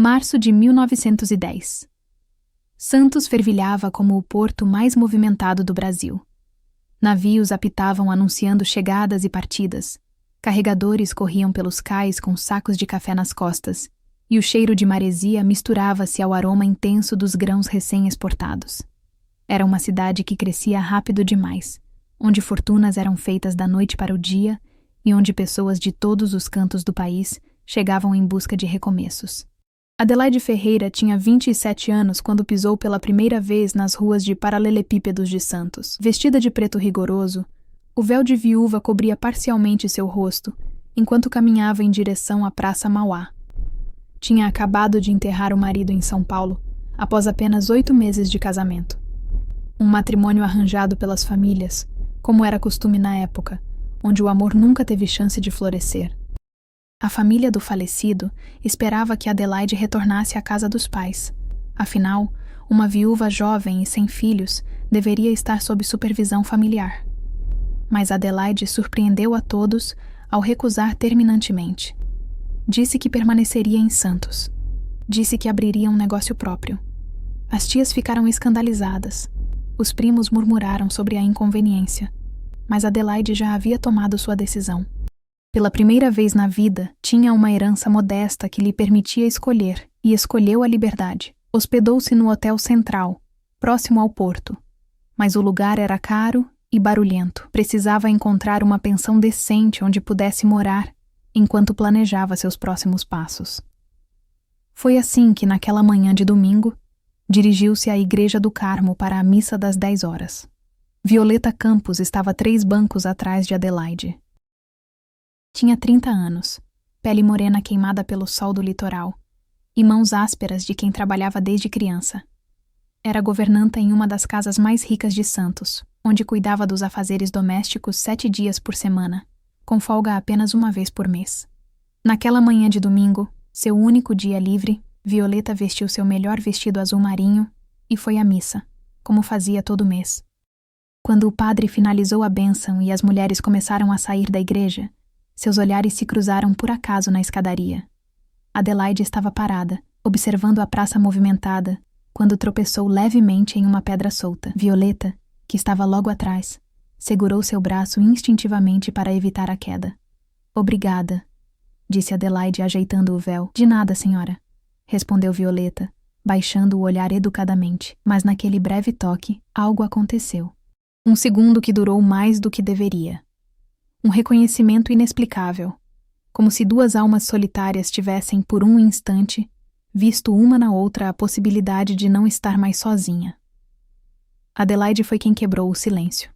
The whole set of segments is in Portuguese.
Março de 1910. Santos fervilhava como o porto mais movimentado do Brasil. Navios apitavam anunciando chegadas e partidas. Carregadores corriam pelos cais com sacos de café nas costas, e o cheiro de maresia misturava-se ao aroma intenso dos grãos recém-exportados. Era uma cidade que crescia rápido demais, onde fortunas eram feitas da noite para o dia e onde pessoas de todos os cantos do país chegavam em busca de recomeços. Adelaide Ferreira tinha 27 anos quando pisou pela primeira vez nas ruas de paralelepípedos de Santos. Vestida de preto rigoroso, o véu de viúva cobria parcialmente seu rosto, enquanto caminhava em direção à Praça Mauá. Tinha acabado de enterrar o marido em São Paulo, após apenas 8 meses de casamento. Um matrimônio arranjado pelas famílias, como era costume na época, onde o amor nunca teve chance de florescer. A família do falecido esperava que Adelaide retornasse à casa dos pais. Afinal, uma viúva jovem e sem filhos deveria estar sob supervisão familiar. Mas Adelaide surpreendeu a todos ao recusar terminantemente. Disse que permaneceria em Santos. Disse que abriria um negócio próprio. As tias ficaram escandalizadas. Os primos murmuraram sobre a inconveniência. Mas Adelaide já havia tomado sua decisão. Pela primeira vez na vida, tinha uma herança modesta que lhe permitia escolher, e escolheu a liberdade. Hospedou-se no Hotel Central, próximo ao porto. Mas o lugar era caro e barulhento. Precisava encontrar uma pensão decente onde pudesse morar, enquanto planejava seus próximos passos. Foi assim que, naquela manhã de domingo, dirigiu-se à Igreja do Carmo para a missa das 10 horas. Violeta Campos estava 3 bancos atrás de Adelaide. Tinha 30 anos, pele morena queimada pelo sol do litoral, e mãos ásperas de quem trabalhava desde criança. Era governanta em uma das casas mais ricas de Santos, onde cuidava dos afazeres domésticos 7 dias por semana, com folga apenas uma vez por mês. Naquela manhã de domingo, seu único dia livre, Violeta vestiu seu melhor vestido azul marinho e foi à missa, como fazia todo mês. Quando o padre finalizou a bênção e as mulheres começaram a sair da igreja, seus olhares se cruzaram por acaso na escadaria. Adelaide estava parada, observando a praça movimentada, quando tropeçou levemente em uma pedra solta. Violeta, que estava logo atrás, segurou seu braço instintivamente para evitar a queda. "Obrigada", disse Adelaide ajeitando o véu. "De nada, senhora", respondeu Violeta, baixando o olhar educadamente. Mas naquele breve toque, algo aconteceu. Um segundo que durou mais do que deveria. Um reconhecimento inexplicável, como se 2 almas solitárias tivessem, por um instante, visto uma na outra a possibilidade de não estar mais sozinha. Adelaide foi quem quebrou o silêncio.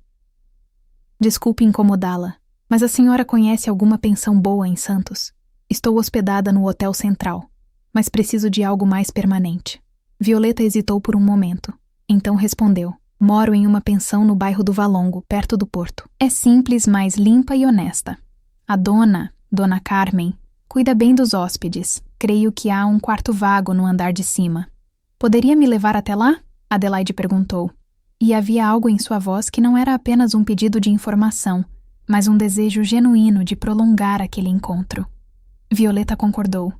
"Desculpe incomodá-la, mas a senhora conhece alguma pensão boa em Santos? Estou hospedada no Hotel Central, mas preciso de algo mais permanente." Violeta hesitou por um momento, então respondeu: "Moro em uma pensão no bairro do Valongo, perto do porto. É simples, mas limpa e honesta. A Dona Carmen, cuida bem dos hóspedes. Creio que há um quarto vago no andar de cima. Poderia me levar até lá?" Adelaide perguntou. E havia algo em sua voz que não era apenas um pedido de informação, mas um desejo genuíno de prolongar aquele encontro. Violeta concordou.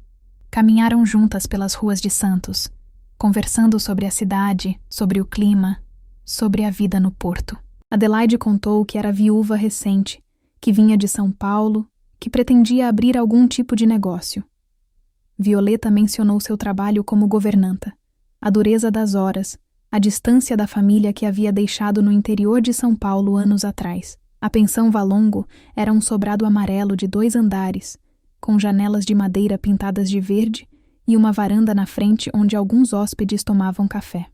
Caminharam juntas pelas ruas de Santos, conversando sobre a cidade, sobre o clima, sobre a vida no porto. Adelaide contou que era viúva recente, que vinha de São Paulo, que pretendia abrir algum tipo de negócio. Violeta mencionou seu trabalho como governanta, a dureza das horas, a distância da família que havia deixado no interior de São Paulo anos atrás. A pensão Valongo era um sobrado amarelo de 2 andares, com janelas de madeira pintadas de verde e uma varanda na frente onde alguns hóspedes tomavam café.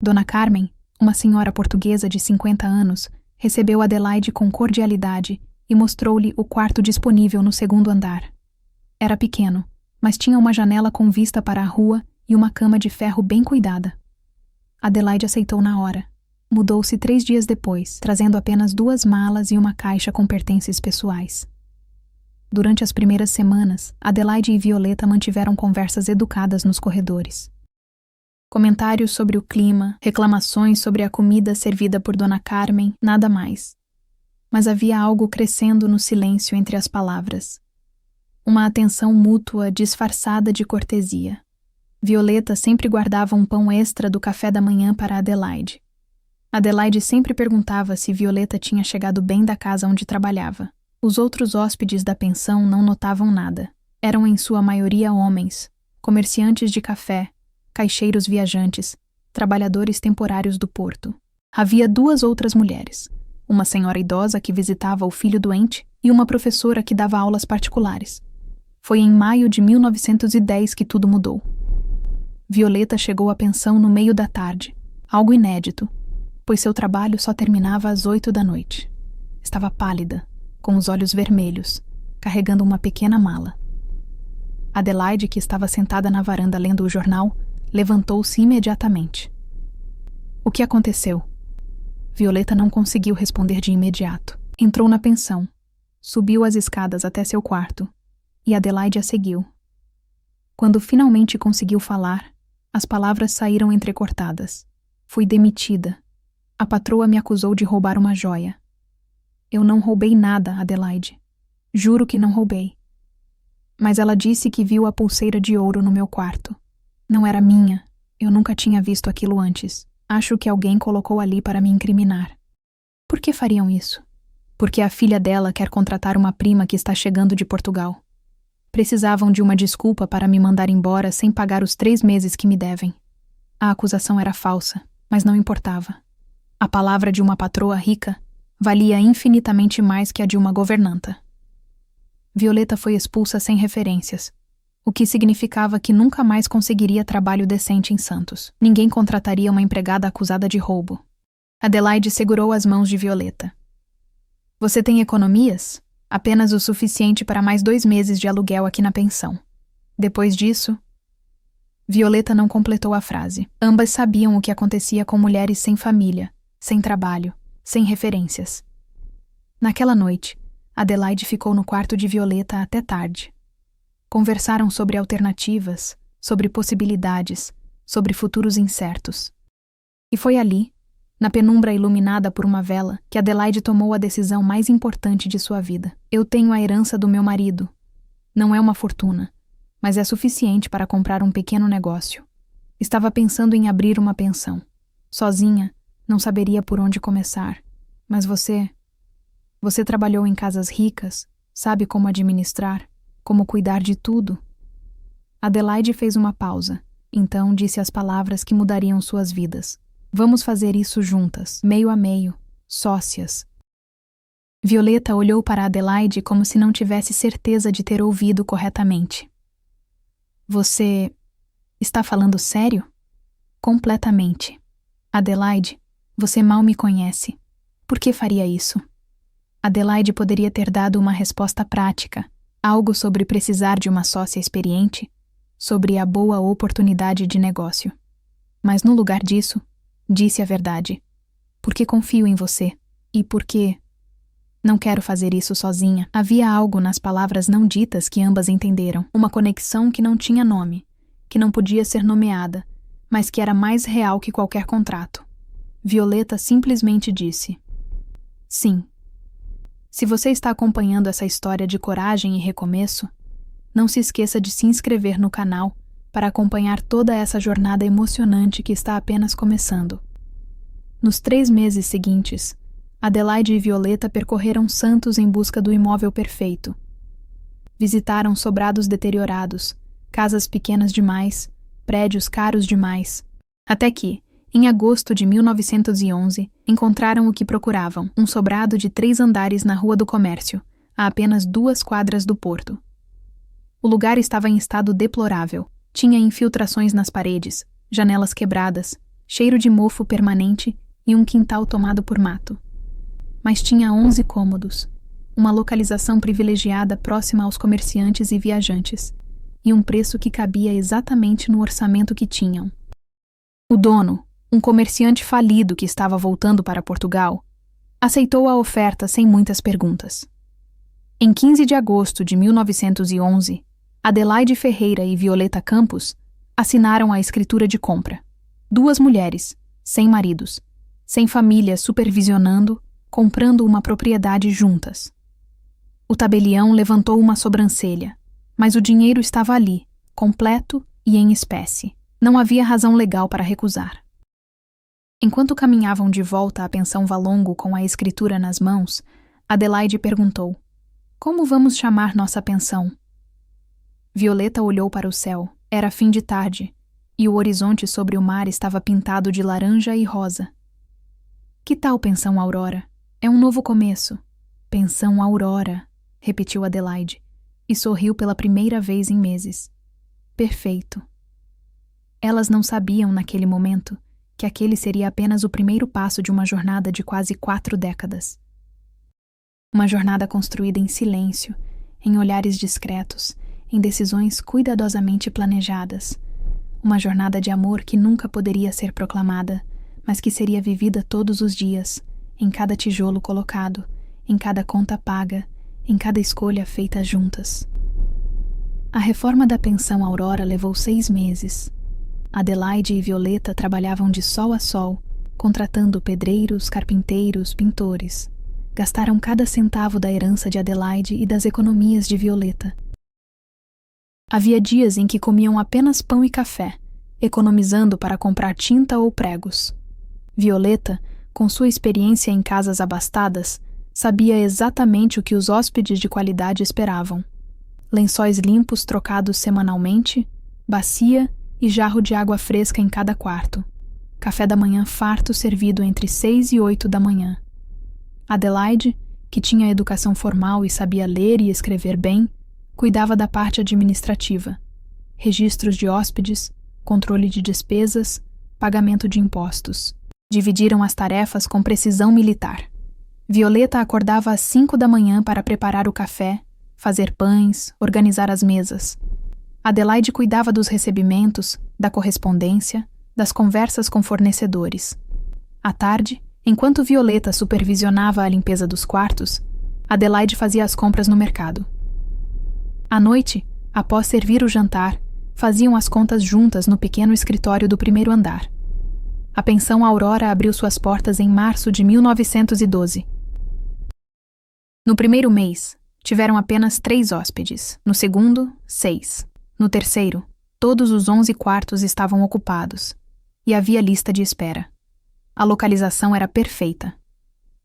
Dona Carmen, uma senhora portuguesa de 50 anos, recebeu Adelaide com cordialidade e mostrou-lhe o quarto disponível no 2º andar. Era pequeno, mas tinha uma janela com vista para a rua e uma cama de ferro bem cuidada. Adelaide aceitou na hora. Mudou-se 3 dias depois, trazendo apenas 2 malas e uma caixa com pertences pessoais. Durante as primeiras semanas, Adelaide e Violeta mantiveram conversas educadas nos corredores. Comentários sobre o clima, reclamações sobre a comida servida por Dona Carmen, nada mais. Mas havia algo crescendo no silêncio entre as palavras. Uma atenção mútua disfarçada de cortesia. Violeta sempre guardava um pão extra do café da manhã para Adelaide. Adelaide sempre perguntava se Violeta tinha chegado bem da casa onde trabalhava. Os outros hóspedes da pensão não notavam nada. Eram em sua maioria homens, comerciantes de café, caixeiros viajantes, trabalhadores temporários do porto. Havia 2 outras mulheres, uma senhora idosa que visitava o filho doente e uma professora que dava aulas particulares. Foi em maio de 1910 que tudo mudou. Violeta chegou à pensão no meio da tarde, algo inédito, pois seu trabalho só terminava às 8 da noite. Estava pálida, com os olhos vermelhos, carregando uma pequena mala. Adelaide, que estava sentada na varanda lendo o jornal, levantou-se imediatamente. O que aconteceu? Violeta não conseguiu responder de imediato. Entrou na pensão, subiu as escadas até seu quarto, e Adelaide a seguiu. Quando finalmente conseguiu falar, as palavras saíram entrecortadas. Fui demitida. A patroa me acusou de roubar uma joia. Eu não roubei nada, Adelaide. Juro que não roubei. Mas ela disse que viu a pulseira de ouro no meu quarto. Não era minha. Eu nunca tinha visto aquilo antes. Acho que alguém colocou ali para me incriminar. Por que fariam isso? Porque a filha dela quer contratar uma prima que está chegando de Portugal. Precisavam de uma desculpa para me mandar embora sem pagar os 3 meses que me devem. A acusação era falsa, mas não importava. A palavra de uma patroa rica valia infinitamente mais que a de uma governanta. Violeta foi expulsa sem referências, o que significava que nunca mais conseguiria trabalho decente em Santos. Ninguém contrataria uma empregada acusada de roubo. Adelaide segurou as mãos de Violeta. Você tem economias? Apenas o suficiente para mais 2 meses de aluguel aqui na pensão. Depois disso... Violeta não completou a frase. Ambas sabiam o que acontecia com mulheres sem família, sem trabalho, sem referências. Naquela noite, Adelaide ficou no quarto de Violeta até tarde. Conversaram sobre alternativas, sobre possibilidades, sobre futuros incertos. E foi ali, na penumbra iluminada por uma vela, que Adelaide tomou a decisão mais importante de sua vida. Eu tenho a herança do meu marido. Não é uma fortuna, mas é suficiente para comprar um pequeno negócio. Estava pensando em abrir uma pensão. Sozinha, não saberia por onde começar. Mas você trabalhou em casas ricas, sabe como administrar, como cuidar de tudo. Adelaide fez uma pausa, então disse as palavras que mudariam suas vidas. Vamos fazer isso juntas, meio a meio, sócias. Violeta olhou para Adelaide como se não tivesse certeza de ter ouvido corretamente. Você está falando sério? Completamente. Adelaide, você mal me conhece. Por que faria isso? Adelaide poderia ter dado uma resposta prática, algo sobre precisar de uma sócia experiente, sobre a boa oportunidade de negócio. Mas no lugar disso, disse a verdade. Porque confio em você. E porque... Não quero fazer isso sozinha. Havia algo nas palavras não ditas que ambas entenderam. Uma conexão que não tinha nome, que não podia ser nomeada, mas que era mais real que qualquer contrato. Violeta simplesmente disse: sim. Se você está acompanhando essa história de coragem e recomeço, não se esqueça de se inscrever no canal para acompanhar toda essa jornada emocionante que está apenas começando. Nos 3 meses seguintes, Adelaide e Violeta percorreram Santos em busca do imóvel perfeito. Visitaram sobrados deteriorados, casas pequenas demais, prédios caros demais, até que, em agosto de 1911, encontraram o que procuravam, um sobrado de 3 andares na Rua do Comércio, a apenas 2 quadras do porto. O lugar estava em estado deplorável, tinha infiltrações nas paredes, janelas quebradas, cheiro de mofo permanente e um quintal tomado por mato. Mas tinha 11 cômodos, uma localização privilegiada próxima aos comerciantes e viajantes, e um preço que cabia exatamente no orçamento que tinham. O dono, um comerciante falido que estava voltando para Portugal, aceitou a oferta sem muitas perguntas. Em 15 de agosto de 1911, Adelaide Ferreira e Violeta Campos assinaram a escritura de compra. 2 mulheres, sem maridos, sem família supervisionando, comprando uma propriedade juntas. O tabelião levantou uma sobrancelha, mas o dinheiro estava ali, completo e em espécie. Não havia razão legal para recusar. Enquanto caminhavam de volta à pensão Valongo com a escritura nas mãos, Adelaide perguntou: "Como vamos chamar nossa pensão?" Violeta olhou para o céu. Era fim de tarde, e o horizonte sobre o mar estava pintado de laranja e rosa. "Que tal Pensão Aurora? É um novo começo." "Pensão Aurora", repetiu Adelaide, e sorriu pela primeira vez em meses. "Perfeito." Elas não sabiam, naquele momento, que aquele seria apenas o primeiro passo de uma jornada de quase 4 décadas. Uma jornada construída em silêncio, em olhares discretos, em decisões cuidadosamente planejadas. Uma jornada de amor que nunca poderia ser proclamada, mas que seria vivida todos os dias, em cada tijolo colocado, em cada conta paga, em cada escolha feita juntas. A reforma da Pensão Aurora levou 6 meses. Adelaide e Violeta trabalhavam de sol a sol, contratando pedreiros, carpinteiros, pintores. Gastaram cada centavo da herança de Adelaide e das economias de Violeta. Havia dias em que comiam apenas pão e café, economizando para comprar tinta ou pregos. Violeta, com sua experiência em casas abastadas, sabia exatamente o que os hóspedes de qualidade esperavam: lençóis limpos trocados semanalmente, bacia e jarro de água fresca em cada quarto, café da manhã farto servido entre 6 e 8 da manhã. Adelaide, que tinha educação formal e sabia ler e escrever bem, cuidava da parte administrativa: registros de hóspedes, controle de despesas, pagamento de impostos. Dividiram as tarefas com precisão militar. Violeta acordava às 5 da manhã para preparar o café, fazer pães, organizar as mesas. Adelaide cuidava dos recebimentos, da correspondência, das conversas com fornecedores. À tarde, enquanto Violeta supervisionava a limpeza dos quartos, Adelaide fazia as compras no mercado. À noite, após servir o jantar, faziam as contas juntas no pequeno escritório do primeiro andar. A Pensão Aurora abriu suas portas em março de 1912. No primeiro mês, tiveram apenas 3 hóspedes. No segundo, 6. No terceiro, todos os 11 quartos estavam ocupados, e havia lista de espera. A localização era perfeita.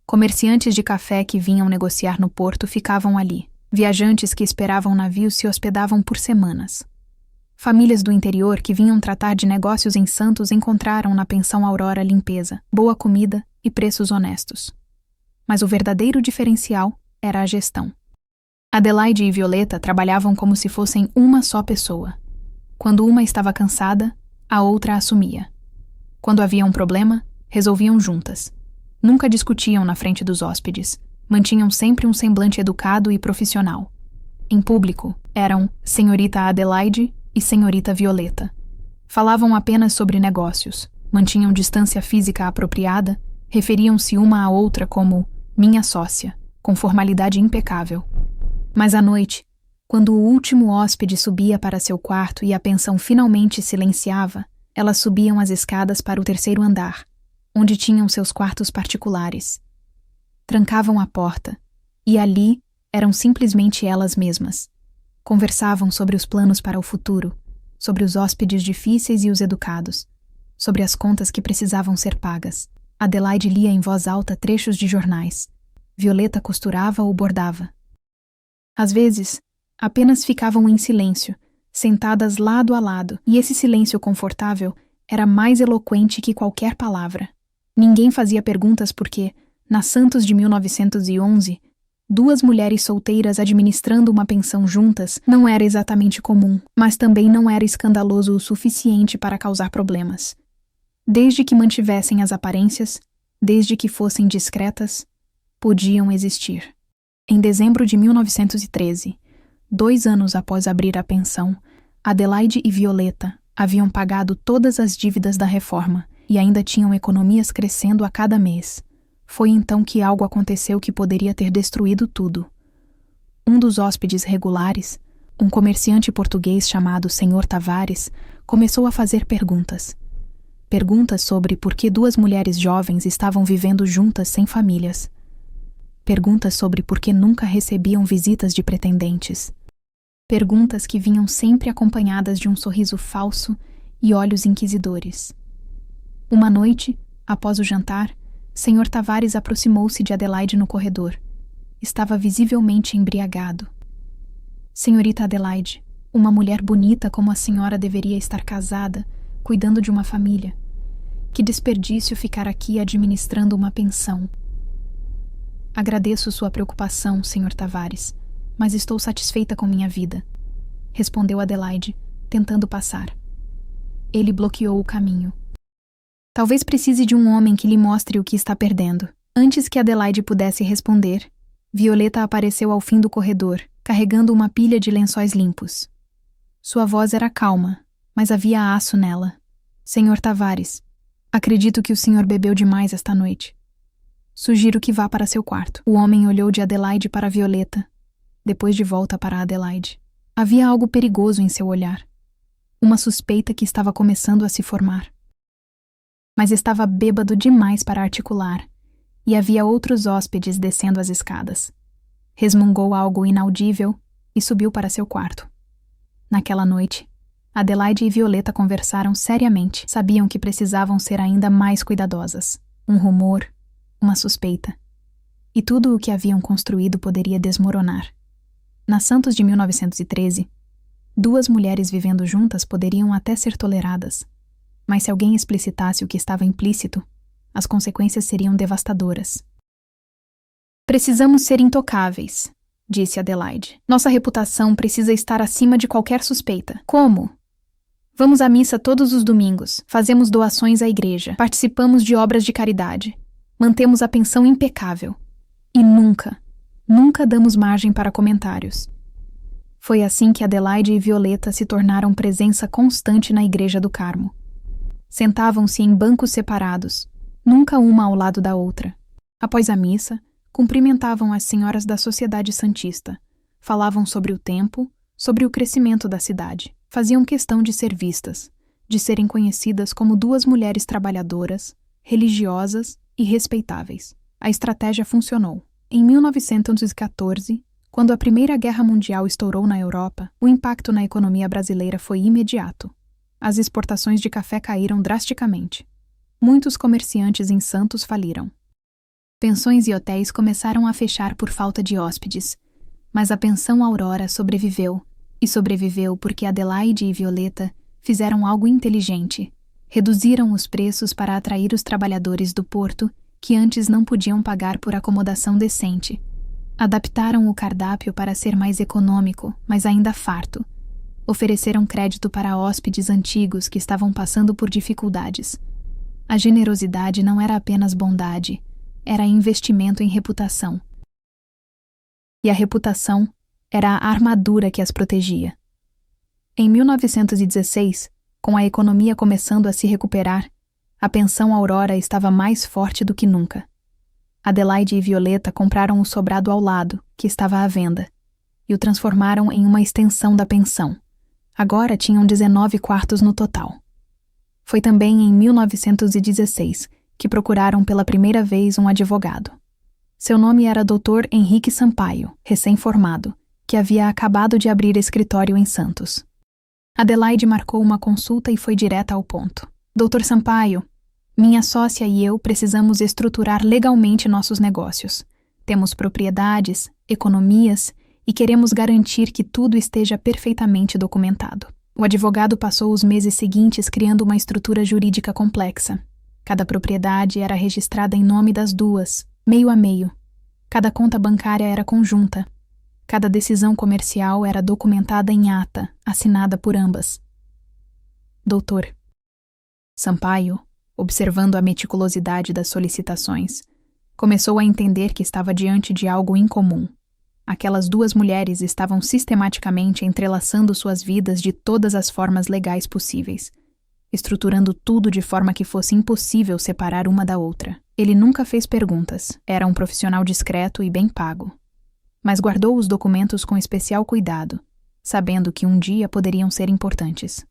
Comerciantes de café que vinham negociar no porto ficavam ali. Viajantes que esperavam navios se hospedavam por semanas. Famílias do interior que vinham tratar de negócios em Santos encontraram na Pensão Aurora limpeza, boa comida e preços honestos. Mas o verdadeiro diferencial era a gestão. Adelaide e Violeta trabalhavam como se fossem uma só pessoa. Quando uma estava cansada, a outra assumia. Quando havia um problema, resolviam juntas. Nunca discutiam na frente dos hóspedes. Mantinham sempre um semblante educado e profissional. Em público, eram Senhorita Adelaide e Senhorita Violeta. Falavam apenas sobre negócios, mantinham distância física apropriada, referiam-se uma à outra como minha sócia, com formalidade impecável. Mas à noite, quando o último hóspede subia para seu quarto e a pensão finalmente silenciava, elas subiam as escadas para o terceiro andar, onde tinham seus quartos particulares. Trancavam a porta, e ali eram simplesmente elas mesmas. Conversavam sobre os planos para o futuro, sobre os hóspedes difíceis e os educados, sobre as contas que precisavam ser pagas. Adelaide lia em voz alta trechos de jornais. Violeta costurava ou bordava. Às vezes, apenas ficavam em silêncio, sentadas lado a lado, e esse silêncio confortável era mais eloquente que qualquer palavra. Ninguém fazia perguntas porque, na Santos de 1911, 2 mulheres solteiras administrando uma pensão juntas não era exatamente comum, mas também não era escandaloso o suficiente para causar problemas. Desde que mantivessem as aparências, desde que fossem discretas, podiam existir. Em dezembro de 1913, 2 anos após abrir a pensão, Adelaide e Violeta haviam pagado todas as dívidas da reforma e ainda tinham economias crescendo a cada mês. Foi então que algo aconteceu que poderia ter destruído tudo. Um dos hóspedes regulares, um comerciante português chamado Sr. Tavares, começou a fazer perguntas. Perguntas sobre por que 2 mulheres jovens estavam vivendo juntas sem famílias. Perguntas sobre por que nunca recebiam visitas de pretendentes. Perguntas que vinham sempre acompanhadas de um sorriso falso e olhos inquisidores. Uma noite, após o jantar, Sr. Tavares aproximou-se de Adelaide no corredor. Estava visivelmente embriagado. Senhorita Adelaide, uma mulher bonita como a senhora deveria estar casada, cuidando de uma família. Que desperdício ficar aqui administrando uma pensão. Agradeço sua preocupação, Sr. Tavares, mas estou satisfeita com minha vida, respondeu Adelaide, tentando passar. Ele bloqueou o caminho. Talvez precise de um homem que lhe mostre o que está perdendo. Antes que Adelaide pudesse responder, Violeta apareceu ao fim do corredor, carregando uma pilha de lençóis limpos. Sua voz era calma, mas havia aço nela. Sr. Tavares, acredito que o senhor bebeu demais esta noite. Sugiro que vá para seu quarto. O homem olhou de Adelaide para Violeta, depois de volta para Adelaide. Havia algo perigoso em seu olhar. Uma suspeita que estava começando a se formar. Mas estava bêbado demais para articular, e havia outros hóspedes descendo as escadas. Resmungou algo inaudível e subiu para seu quarto. Naquela noite, Adelaide e Violeta conversaram seriamente. Sabiam que precisavam ser ainda mais cuidadosas. Um rumor, uma suspeita. E tudo o que haviam construído poderia desmoronar. Na Santos de 1913, 2 mulheres vivendo juntas poderiam até ser toleradas. Mas se alguém explicitasse o que estava implícito, as consequências seriam devastadoras. Precisamos ser intocáveis, disse Adelaide. Nossa reputação precisa estar acima de qualquer suspeita. Como? Vamos à missa todos os domingos, fazemos doações à igreja, participamos de obras de caridade, mantemos a pensão impecável. E nunca damos margem para comentários. Foi assim que Adelaide e Violeta se tornaram presença constante na Igreja do Carmo. Sentavam-se em bancos separados, nunca uma ao lado da outra. Após a missa, cumprimentavam as senhoras da Sociedade Santista, falavam sobre o tempo, sobre o crescimento da cidade. Faziam questão de ser vistas, de serem conhecidas como 2 mulheres trabalhadoras, religiosas e respeitáveis. A estratégia funcionou. Em 1914, quando a Primeira Guerra Mundial estourou na Europa, o impacto na economia brasileira foi imediato. As exportações de café caíram drasticamente. Muitos comerciantes em Santos faliram. Pensões e hotéis começaram a fechar por falta de hóspedes, mas a pensão Aurora sobreviveu, e sobreviveu porque Adelaide e Violeta fizeram algo inteligente. Reduziram os preços para atrair os trabalhadores do porto que antes não podiam pagar por acomodação decente. Adaptaram o cardápio para ser mais econômico, mas ainda farto. Ofereceram crédito para hóspedes antigos que estavam passando por dificuldades. A generosidade não era apenas bondade, era investimento em reputação. E a reputação era a armadura que as protegia. Em 1916, com a economia começando a se recuperar, a pensão Aurora estava mais forte do que nunca. Adelaide e Violeta compraram o sobrado ao lado, que estava à venda, e o transformaram em uma extensão da pensão. Agora tinham 19 quartos no total. Foi também em 1916 que procuraram pela primeira vez um advogado. Seu nome era Dr. Henrique Sampaio, recém-formado, que havia acabado de abrir escritório em Santos. Adelaide marcou uma consulta e foi direta ao ponto. Dr. Sampaio, minha sócia e eu precisamos estruturar legalmente nossos negócios. Temos propriedades, economias e queremos garantir que tudo esteja perfeitamente documentado. O advogado passou os meses seguintes criando uma estrutura jurídica complexa. Cada propriedade era registrada em nome das 2, meio a meio. Cada conta bancária era conjunta. Cada decisão comercial era documentada em ata, assinada por ambas. Doutor Sampaio, observando a meticulosidade das solicitações, começou a entender que estava diante de algo incomum. Aquelas 2 mulheres estavam sistematicamente entrelaçando suas vidas de todas as formas legais possíveis, estruturando tudo de forma que fosse impossível separar uma da outra. Ele nunca fez perguntas, era um profissional discreto e bem pago. Mas guardou os documentos com especial cuidado, sabendo que um dia poderiam ser importantes.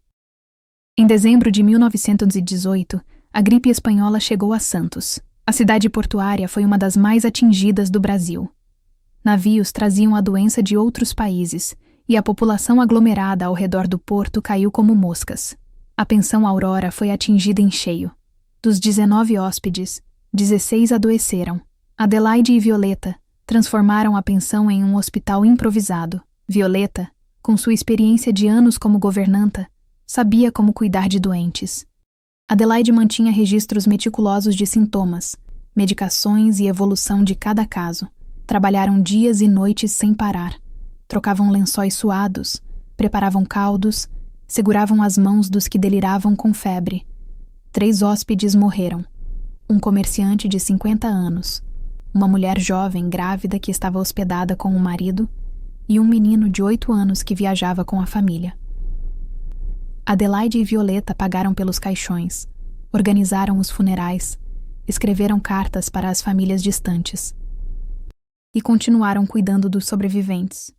Em dezembro de 1918, a gripe espanhola chegou a Santos. A cidade portuária foi uma das mais atingidas do Brasil. Navios traziam a doença de outros países e a população aglomerada ao redor do porto caiu como moscas. A pensão Aurora foi atingida em cheio. Dos 19 hóspedes, 16 adoeceram. Adelaide e Violeta transformaram a pensão em um hospital improvisado. Violeta, com sua experiência de anos como governanta, sabia como cuidar de doentes. Adelaide mantinha registros meticulosos de sintomas, medicações e evolução de cada caso. Trabalharam dias e noites sem parar. Trocavam lençóis suados, preparavam caldos, seguravam as mãos dos que deliravam com febre. 3 hóspedes morreram. Um comerciante de 50 anos, uma mulher jovem grávida que estava hospedada com o marido e um menino de 8 anos que viajava com a família. Adelaide e Violeta pagaram pelos caixões, organizaram os funerais, escreveram cartas para as famílias distantes e continuaram cuidando dos sobreviventes.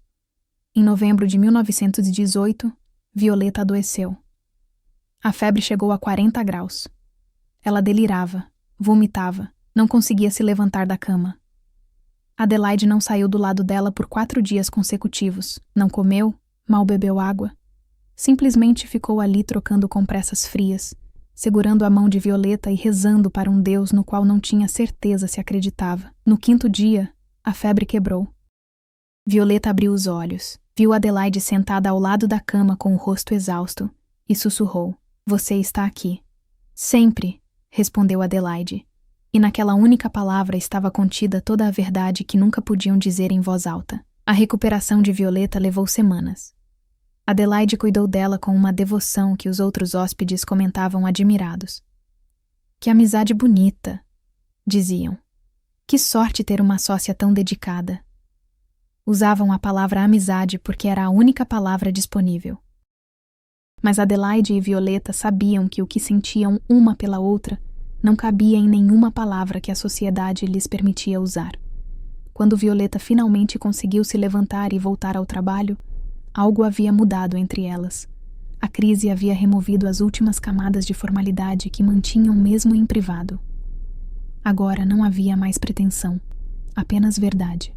Em novembro de 1918, Violeta adoeceu. A febre chegou a 40 graus. Ela delirava, vomitava, não conseguia se levantar da cama. Adelaide não saiu do lado dela por 4 dias consecutivos. Não comeu, mal bebeu água. Simplesmente ficou ali trocando compressas frias, segurando a mão de Violeta e rezando para um Deus no qual não tinha certeza se acreditava. No 5º dia, a febre quebrou. Violeta abriu os olhos, viu Adelaide sentada ao lado da cama com o rosto exausto e sussurrou: "Você está aqui." "Sempre", respondeu Adelaide, e naquela única palavra estava contida toda a verdade que nunca podiam dizer em voz alta. A recuperação de Violeta levou semanas. Adelaide cuidou dela com uma devoção que os outros hóspedes comentavam admirados. "Que amizade bonita", diziam. "Que sorte ter uma sócia tão dedicada." Usavam a palavra amizade porque era a única palavra disponível. Mas Adelaide e Violeta sabiam que o que sentiam uma pela outra não cabia em nenhuma palavra que a sociedade lhes permitia usar. Quando Violeta finalmente conseguiu se levantar e voltar ao trabalho, algo havia mudado entre elas. A crise havia removido as últimas camadas de formalidade que mantinham mesmo em privado. Agora não havia mais pretensão, apenas verdade.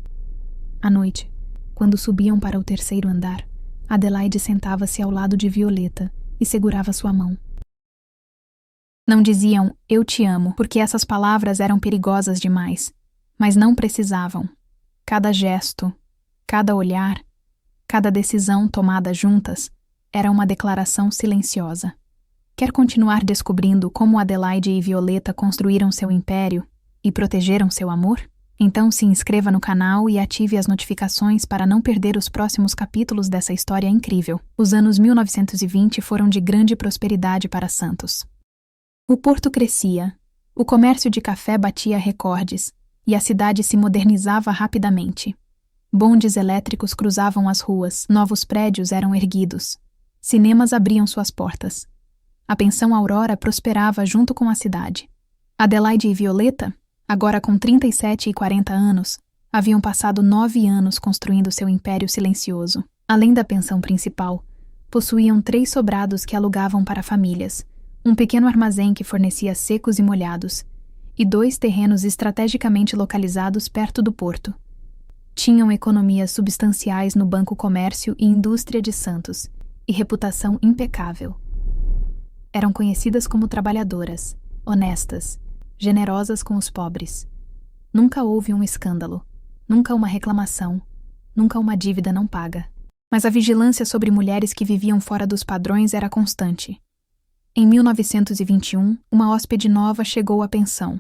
À noite, quando subiam para o 3º andar, Adelaide sentava-se ao lado de Violeta e segurava sua mão. Não diziam "eu te amo", porque essas palavras eram perigosas demais, mas não precisavam. Cada gesto, cada olhar, cada decisão tomada juntas era uma declaração silenciosa. Quer continuar descobrindo como Adelaide e Violeta construíram seu império e protegeram seu amor? Então se inscreva no canal e ative as notificações para não perder os próximos capítulos dessa história incrível. Os anos 1920 foram de grande prosperidade para Santos. O porto crescia, o comércio de café batia recordes e a cidade se modernizava rapidamente. Bondes elétricos cruzavam as ruas, novos prédios eram erguidos, cinemas abriam suas portas. A pensão Aurora prosperava junto com a cidade. Adelaide e Violeta, agora com 37 e 40 anos, haviam passado 9 anos construindo seu império silencioso. Além da pensão principal, possuíam 3 sobrados que alugavam para famílias, um pequeno armazém que fornecia secos e molhados, e 2 terrenos estrategicamente localizados perto do porto. Tinham economias substanciais no Banco Comércio e Indústria de Santos, e reputação impecável. Eram conhecidas como trabalhadoras, honestas, generosas com os pobres. Nunca houve um escândalo, nunca uma reclamação, nunca uma dívida não paga. Mas a vigilância sobre mulheres que viviam fora dos padrões era constante. Em 1921, uma hóspede nova chegou à pensão.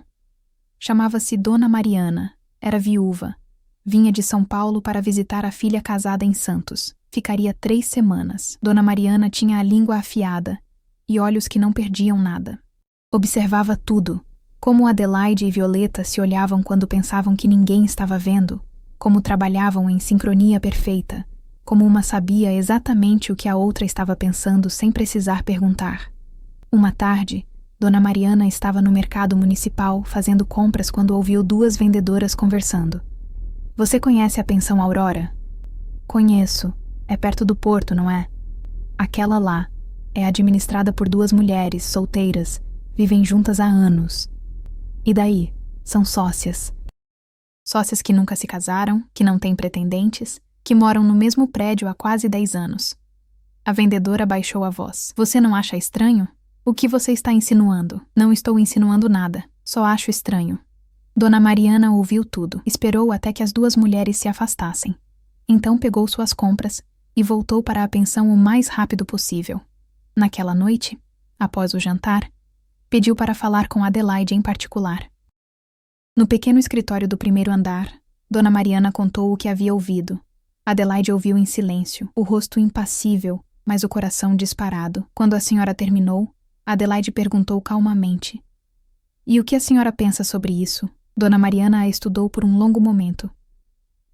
Chamava-se Dona Mariana, era viúva. Vinha de São Paulo para visitar a filha casada em Santos. Ficaria 3 semanas. Dona Mariana tinha a língua afiada e olhos que não perdiam nada. Observava tudo, como Adelaide e Violeta se olhavam quando pensavam que ninguém estava vendo, como trabalhavam em sincronia perfeita, como uma sabia exatamente o que a outra estava pensando sem precisar perguntar. Uma tarde, Dona Mariana estava no mercado municipal fazendo compras quando ouviu 2 vendedoras conversando. "Você conhece a pensão Aurora?" "Conheço. É perto do porto, não é?" "Aquela lá. É administrada por 2 mulheres, solteiras. Vivem juntas há anos." "E daí? São sócias." "Sócias que nunca se casaram, que não têm pretendentes, que moram no mesmo prédio há quase 10 anos. A vendedora baixou a voz. Você não acha estranho? O que você está insinuando? Não estou insinuando nada, só acho estranho. Dona Mariana ouviu tudo, esperou até que as duas mulheres se afastassem. Então pegou suas compras e voltou para a pensão o mais rápido possível. Naquela noite, após o jantar, pediu para falar com Adelaide em particular. No pequeno escritório do primeiro andar, Dona Mariana contou o que havia ouvido. Adelaide ouviu em silêncio, o rosto impassível, mas o coração disparado. Quando a senhora terminou, Adelaide perguntou calmamente. E o que a senhora pensa sobre isso? Dona Mariana a estudou por um longo momento.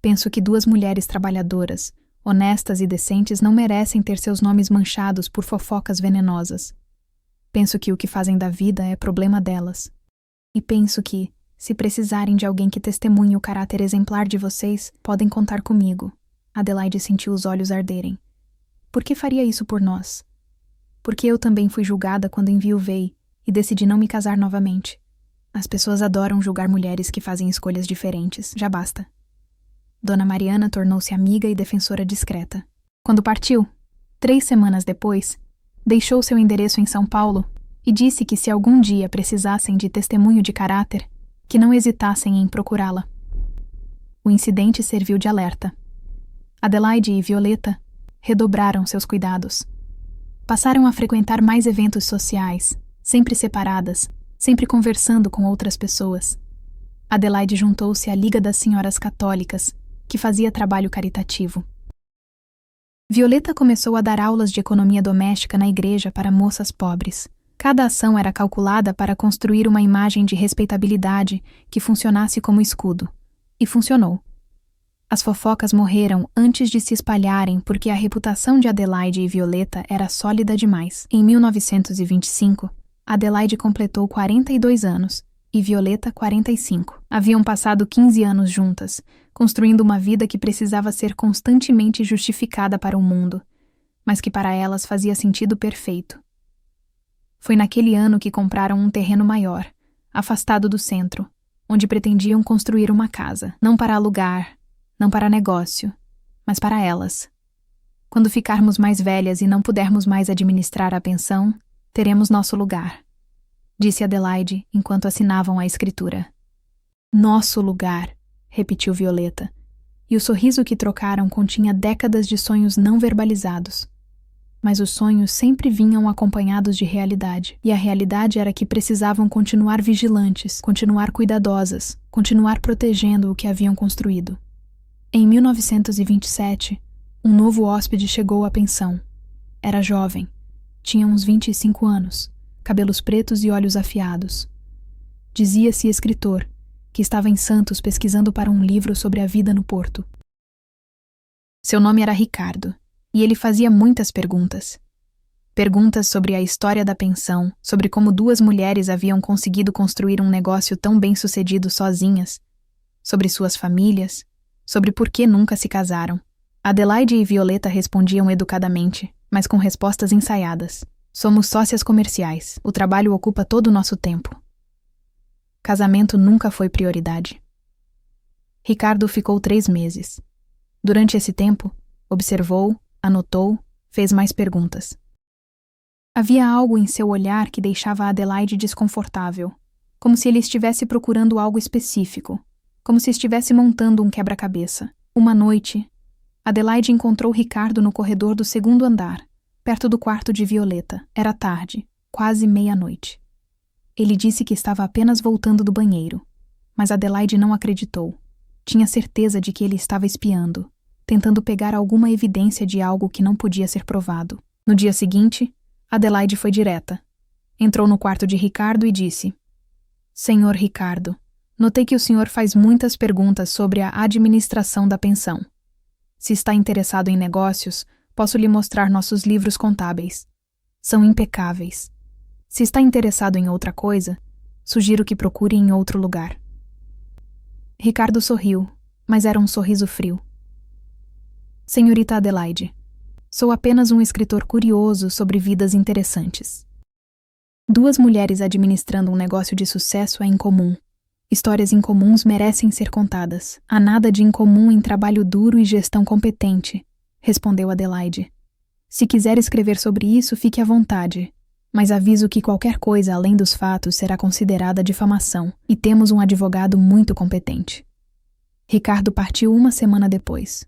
Penso que duas mulheres trabalhadoras, honestas e decentes não merecem ter seus nomes manchados por fofocas venenosas. Penso que o que fazem da vida é problema delas. E penso que, se precisarem de alguém que testemunhe o caráter exemplar de vocês, podem contar comigo. Adelaide sentiu os olhos arderem. Por que faria isso por nós? Porque eu também fui julgada quando enviuvei e decidi não me casar novamente. As pessoas adoram julgar mulheres que fazem escolhas diferentes. Já basta. Dona Mariana tornou-se amiga e defensora discreta. Quando partiu, 3 semanas depois, deixou seu endereço em São Paulo e disse que se algum dia precisassem de testemunho de caráter, que não hesitassem em procurá-la. O incidente serviu de alerta. Adelaide e Violeta redobraram seus cuidados. Passaram a frequentar mais eventos sociais, sempre separadas, sempre conversando com outras pessoas. Adelaide juntou-se à Liga das Senhoras Católicas, que fazia trabalho caritativo. Violeta começou a dar aulas de economia doméstica na igreja para moças pobres. Cada ação era calculada para construir uma imagem de respeitabilidade que funcionasse como escudo. E funcionou. As fofocas morreram antes de se espalharem porque a reputação de Adelaide e Violeta era sólida demais. Em 1925, Adelaide completou 42 anos e Violeta 45. Haviam passado 15 anos juntas, construindo uma vida que precisava ser constantemente justificada para o mundo, mas que para elas fazia sentido perfeito. Foi naquele ano que compraram um terreno maior, afastado do centro, onde pretendiam construir uma casa, não para alugar, não para negócio, mas para elas. Quando ficarmos mais velhas e não pudermos mais administrar a pensão, teremos nosso lugar, disse Adelaide enquanto assinavam a escritura. Nosso lugar, repetiu Violeta, e o sorriso que trocaram continha décadas de sonhos não verbalizados. Mas os sonhos sempre vinham acompanhados de realidade, e a realidade era que precisavam continuar vigilantes, continuar cuidadosas, continuar protegendo o que haviam construído. Em 1927, um novo hóspede chegou à pensão. Era jovem, tinha uns 25 anos, cabelos pretos e olhos afiados. Dizia-se escritor, que estava em Santos pesquisando para um livro sobre a vida no Porto. Seu nome era Ricardo, e ele fazia muitas perguntas. Perguntas sobre a história da pensão, sobre como duas mulheres haviam conseguido construir um negócio tão bem-sucedido sozinhas, sobre suas famílias, sobre por que nunca se casaram. Adelaide e Violeta respondiam educadamente, mas com respostas ensaiadas. Somos sócias comerciais. O trabalho ocupa todo o nosso tempo. Casamento nunca foi prioridade. Ricardo ficou 3 meses. Durante esse tempo, observou, anotou, fez mais perguntas. Havia algo em seu olhar que deixava a Adelaide desconfortável, como se ele estivesse procurando algo específico, como se estivesse montando um quebra-cabeça. Uma noite, Adelaide encontrou Ricardo no corredor do 2º andar, perto do quarto de Violeta. Era tarde, quase meia-noite. Ele disse que estava apenas voltando do banheiro, mas Adelaide não acreditou. Tinha certeza de que ele estava espiando, tentando pegar alguma evidência de algo que não podia ser provado. No dia seguinte, Adelaide foi direta. Entrou no quarto de Ricardo e disse: Senhor Ricardo, notei que o senhor faz muitas perguntas sobre a administração da pensão. Se está interessado em negócios, posso lhe mostrar nossos livros contábeis. São impecáveis. Se está interessado em outra coisa, sugiro que procure em outro lugar. Ricardo sorriu, mas era um sorriso frio. Senhorita Adelaide, sou apenas um escritor curioso sobre vidas interessantes. 2 mulheres administrando um negócio de sucesso é incomum. Histórias incomuns merecem ser contadas. Há nada de incomum em trabalho duro e gestão competente, respondeu Adelaide. Se quiser escrever sobre isso, fique à vontade. Mas aviso que qualquer coisa além dos fatos será considerada difamação, e temos um advogado muito competente. Ricardo partiu uma semana depois.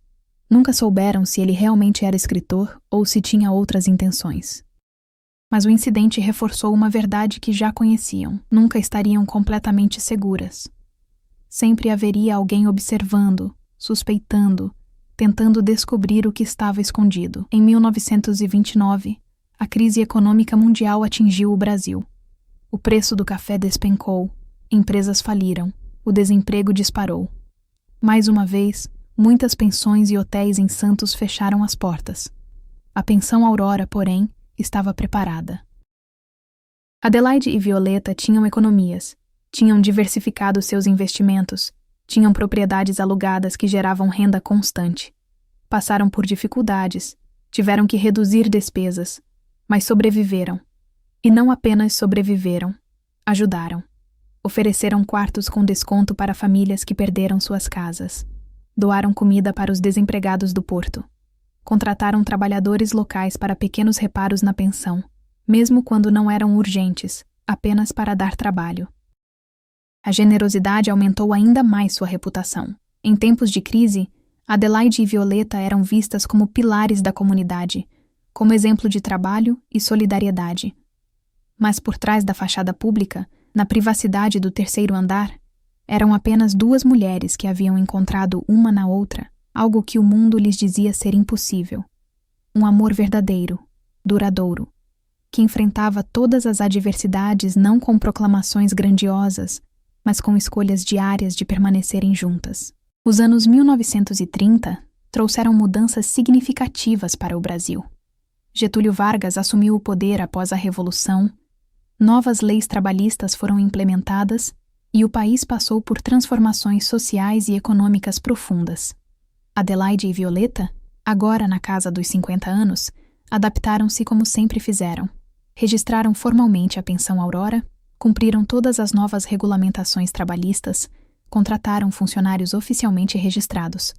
Nunca souberam se ele realmente era escritor ou se tinha outras intenções. Mas o incidente reforçou uma verdade que já conheciam. Nunca estariam completamente seguras. Sempre haveria alguém observando, suspeitando, tentando descobrir o que estava escondido. Em 1929, a crise econômica mundial atingiu o Brasil. O preço do café despencou, empresas faliram, o desemprego disparou. Mais uma vez, muitas pensões e hotéis em Santos fecharam as portas. A pensão Aurora, porém, estava preparada. Adelaide e Violeta tinham economias, tinham diversificado seus investimentos, tinham propriedades alugadas que geravam renda constante. Passaram por dificuldades, tiveram que reduzir despesas, mas sobreviveram. E não apenas sobreviveram, ajudaram. Ofereceram quartos com desconto para famílias que perderam suas casas. Doaram comida para os desempregados do porto. Contrataram trabalhadores locais para pequenos reparos na pensão, mesmo quando não eram urgentes, apenas para dar trabalho. A generosidade aumentou ainda mais sua reputação. Em tempos de crise, Adelaide e Violeta eram vistas como pilares da comunidade, como exemplo de trabalho e solidariedade. Mas por trás da fachada pública, na privacidade do terceiro andar, eram apenas duas mulheres que haviam encontrado uma na outra algo que o mundo lhes dizia ser impossível. Um amor verdadeiro, duradouro, que enfrentava todas as adversidades não com proclamações grandiosas, mas com escolhas diárias de permanecerem juntas. Os anos 1930 trouxeram mudanças significativas para o Brasil. Getúlio Vargas assumiu o poder após a Revolução, novas leis trabalhistas foram implementadas e o país passou por transformações sociais e econômicas profundas. Adelaide e Violeta, agora na casa dos 50 anos, adaptaram-se como sempre fizeram. Registraram formalmente a pensão Aurora, cumpriram todas as novas regulamentações trabalhistas, contrataram funcionários oficialmente registrados.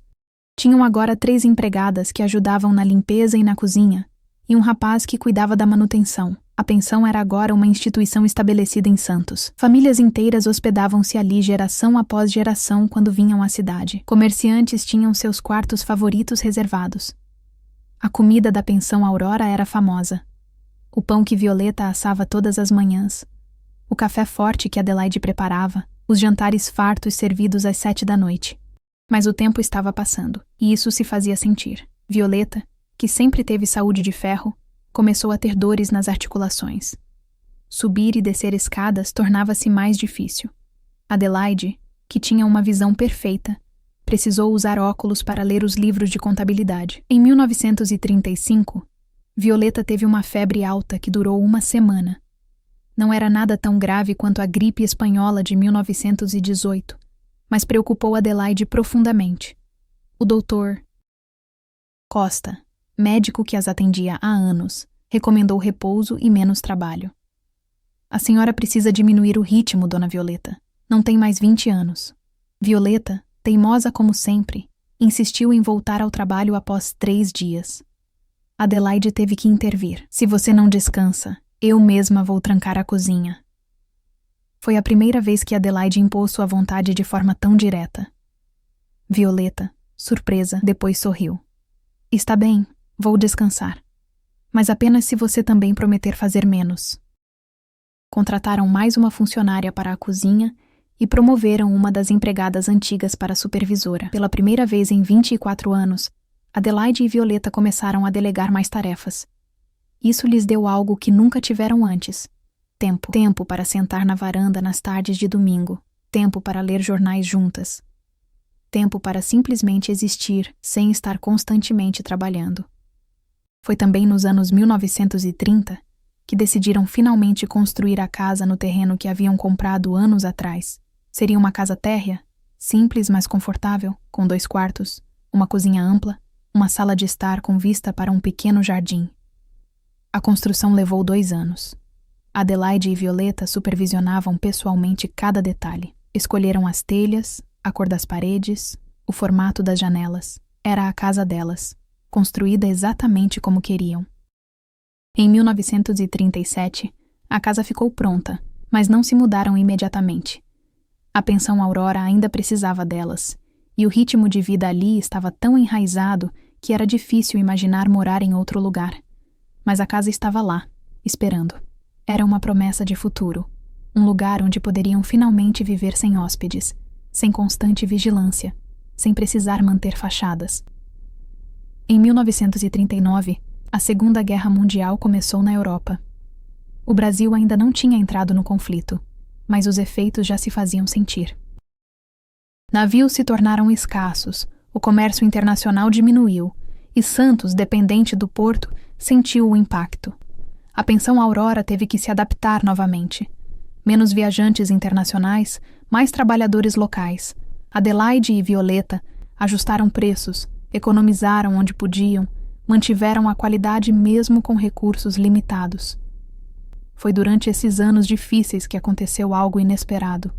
Tinham agora 3 empregadas que ajudavam na limpeza e na cozinha, e um rapaz que cuidava da manutenção. A pensão era agora uma instituição estabelecida em Santos. Famílias inteiras hospedavam-se ali geração após geração quando vinham à cidade. Comerciantes tinham seus quartos favoritos reservados. A comida da pensão Aurora era famosa. O pão que Violeta assava todas as manhãs. O café forte que Adelaide preparava. Os jantares fartos servidos às 7 da noite. Mas o tempo estava passando, e isso se fazia sentir. Violeta, que sempre teve saúde de ferro, começou a ter dores nas articulações. Subir e descer escadas tornava-se mais difícil. Adelaide, que tinha uma visão perfeita, precisou usar óculos para ler os livros de contabilidade. Em 1935, Violeta teve uma febre alta que durou uma semana. Não era nada tão grave quanto a gripe espanhola de 1918, mas preocupou Adelaide profundamente. O doutor Costa, médico que as atendia há anos, recomendou repouso e menos trabalho. A senhora precisa diminuir o ritmo, dona Violeta. Não tem mais 20 anos. Violeta, teimosa como sempre, insistiu em voltar ao trabalho após 3 dias. Adelaide teve que intervir. Se você não descansa, eu mesma vou trancar a cozinha. Foi a primeira vez que Adelaide impôs sua vontade de forma tão direta. Violeta, surpresa, depois sorriu. Está bem, vou descansar. Mas apenas se você também prometer fazer menos. Contrataram mais uma funcionária para a cozinha e promoveram uma das empregadas antigas para supervisora. Pela primeira vez em 24 anos, Adelaide e Violeta começaram a delegar mais tarefas. Isso lhes deu algo que nunca tiveram antes. Tempo. Tempo para sentar na varanda nas tardes de domingo. Tempo para ler jornais juntas. Tempo para simplesmente existir sem estar constantemente trabalhando. Foi também nos anos 1930 que decidiram finalmente construir a casa no terreno que haviam comprado anos atrás. Seria uma casa térrea, simples mas confortável, com 2 quartos, uma cozinha ampla, uma sala de estar com vista para um pequeno jardim. A construção levou 2 anos. Adelaide e Violeta supervisionavam pessoalmente cada detalhe. Escolheram as telhas, a cor das paredes, o formato das janelas. Era a casa delas, construída exatamente como queriam. Em 1937, a casa ficou pronta, mas não se mudaram imediatamente. A pensão Aurora ainda precisava delas, e o ritmo de vida ali estava tão enraizado que era difícil imaginar morar em outro lugar. Mas a casa estava lá, esperando. Era uma promessa de futuro, um lugar onde poderiam finalmente viver sem hóspedes, sem constante vigilância, sem precisar manter fachadas. Em 1939, a Segunda Guerra Mundial começou na Europa. O Brasil ainda não tinha entrado no conflito, mas os efeitos já se faziam sentir. Navios se tornaram escassos, o comércio internacional diminuiu, e Santos, dependente do porto, sentiu o impacto. A pensão Aurora teve que se adaptar novamente. Menos viajantes internacionais, mais trabalhadores locais. Adelaide e Violeta ajustaram preços, economizaram onde podiam, mantiveram a qualidade mesmo com recursos limitados. Foi durante esses anos difíceis que aconteceu algo inesperado.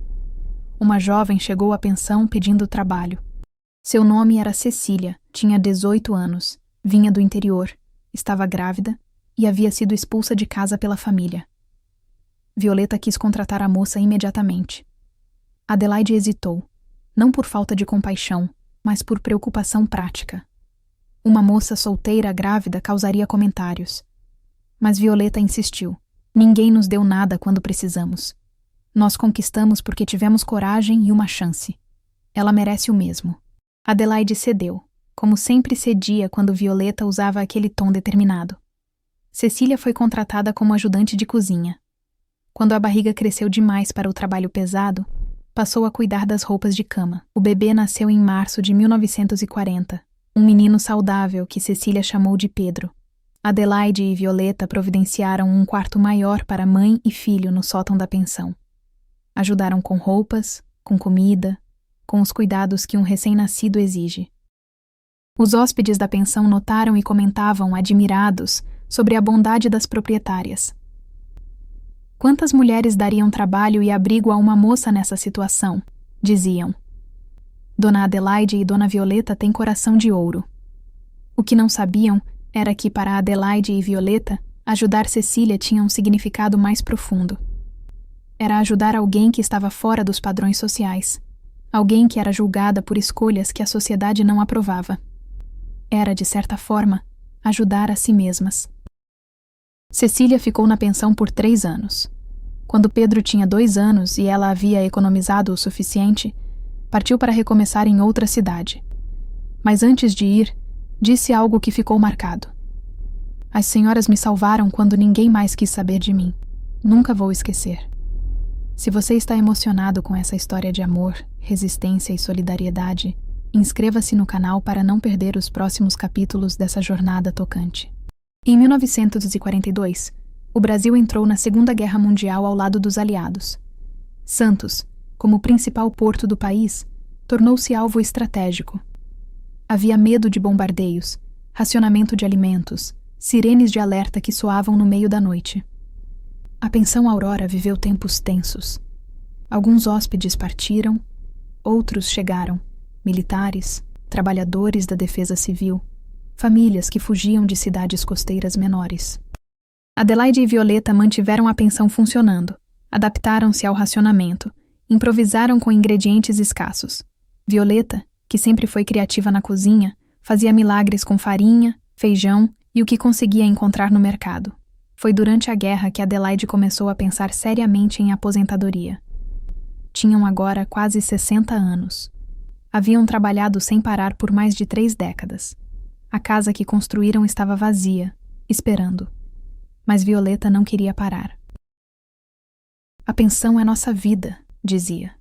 Uma jovem chegou à pensão pedindo trabalho. Seu nome era Cecília, tinha 18 anos, vinha do interior, estava grávida e havia sido expulsa de casa pela família. Violeta quis contratar a moça imediatamente. Adelaide hesitou, não por falta de compaixão, mas por preocupação prática. Uma moça solteira grávida causaria comentários. Mas Violeta insistiu. Ninguém nos deu nada quando precisamos. Nós conquistamos porque tivemos coragem e uma chance. Ela merece o mesmo. Adelaide cedeu, como sempre cedia quando Violeta usava aquele tom determinado. Cecília foi contratada como ajudante de cozinha. Quando a barriga cresceu demais para o trabalho pesado, passou a cuidar das roupas de cama. O bebê nasceu em março de 1940, um menino saudável que Cecília chamou de Pedro. Adelaide e Violeta providenciaram um quarto maior para mãe e filho no sótão da pensão. Ajudaram com roupas, com comida, com os cuidados que um recém-nascido exige. Os hóspedes da pensão notaram e comentavam, admirados, sobre a bondade das proprietárias. Quantas mulheres dariam trabalho e abrigo a uma moça nessa situação? Diziam. Dona Adelaide e Dona Violeta têm coração de ouro. O que não sabiam era que, para Adelaide e Violeta, ajudar Cecília tinha um significado mais profundo. Era ajudar alguém que estava fora dos padrões sociais, alguém que era julgada por escolhas que a sociedade não aprovava. Era, de certa forma, ajudar a si mesmas. Cecília ficou na pensão por 3 anos. Quando Pedro tinha 2 anos e ela havia economizado o suficiente, partiu para recomeçar em outra cidade. Mas antes de ir, disse algo que ficou marcado. As senhoras me salvaram quando ninguém mais quis saber de mim. Nunca vou esquecer. Se você está emocionado com essa história de amor, resistência e solidariedade, inscreva-se no canal para não perder os próximos capítulos dessa jornada tocante. Em 1942, o Brasil entrou na Segunda Guerra Mundial ao lado dos aliados. Santos, como principal porto do país, tornou-se alvo estratégico. Havia medo de bombardeios, racionamento de alimentos, sirenes de alerta que soavam no meio da noite. A pensão Aurora viveu tempos tensos. Alguns hóspedes partiram, outros chegaram, militares, trabalhadores da defesa civil, famílias que fugiam de cidades costeiras menores. Adelaide e Violeta mantiveram a pensão funcionando, adaptaram-se ao racionamento, improvisaram com ingredientes escassos. Violeta, que sempre foi criativa na cozinha, fazia milagres com farinha, feijão e o que conseguia encontrar no mercado. Foi durante a guerra que Adelaide começou a pensar seriamente em aposentadoria. Tinham agora quase 60 anos. Haviam trabalhado sem parar por mais de 3 décadas. A casa que construíram estava vazia, esperando. Mas Violeta não queria parar. A pensão é nossa vida, dizia.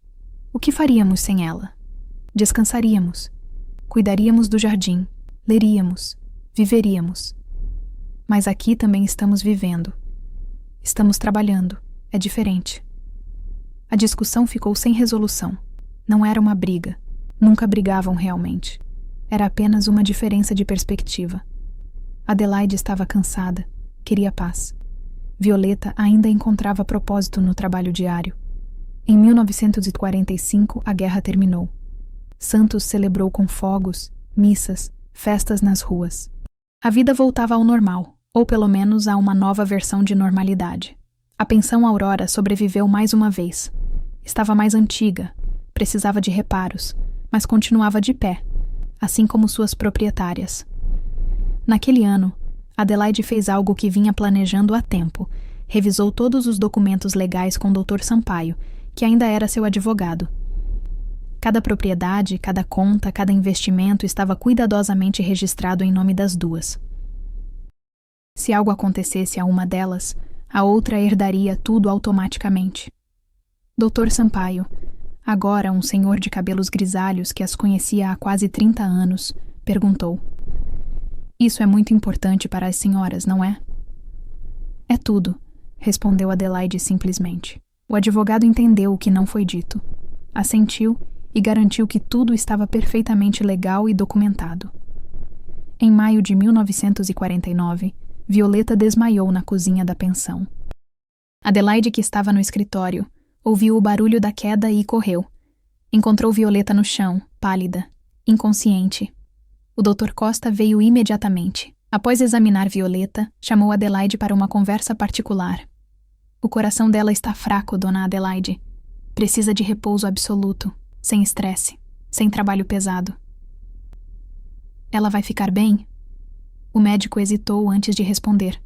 O que faríamos sem ela? Descansaríamos, cuidaríamos do jardim, leríamos, viveríamos. Mas aqui também estamos vivendo. Estamos trabalhando, é diferente. A discussão ficou sem resolução. Não era uma briga. Nunca brigavam realmente. Era apenas uma diferença de perspectiva. Adelaide estava cansada, queria paz. Violeta ainda encontrava propósito no trabalho diário. Em 1945, a guerra terminou. Santos celebrou com fogos, missas, festas nas ruas. A vida voltava ao normal, ou pelo menos a uma nova versão de normalidade. A pensão Aurora sobreviveu mais uma vez. Estava mais antiga, precisava de reparos, mas continuava de pé, assim como suas proprietárias. Naquele ano, Adelaide fez algo que vinha planejando há tempo. Revisou todos os documentos legais com o Dr. Sampaio, que ainda era seu advogado. Cada propriedade, cada conta, cada investimento estava cuidadosamente registrado em nome das duas. Se algo acontecesse a uma delas, a outra herdaria tudo automaticamente. Dr. Sampaio, agora um senhor de cabelos grisalhos que as conhecia há quase 30 anos, perguntou: "Isso é muito importante para as senhoras, não é?" "É tudo", respondeu Adelaide simplesmente. O advogado entendeu o que não foi dito, assentiu e garantiu que tudo estava perfeitamente legal e documentado. Em maio de 1949, Violeta desmaiou na cozinha da pensão. Adelaide, que estava no escritório, ouviu o barulho da queda e correu. Encontrou Violeta no chão, pálida, inconsciente. O Dr. Costa veio imediatamente. Após examinar Violeta, chamou Adelaide para uma conversa particular. "O coração dela está fraco, dona Adelaide. Precisa de repouso absoluto, sem estresse, sem trabalho pesado." "Ela vai ficar bem?" O médico hesitou antes de responder.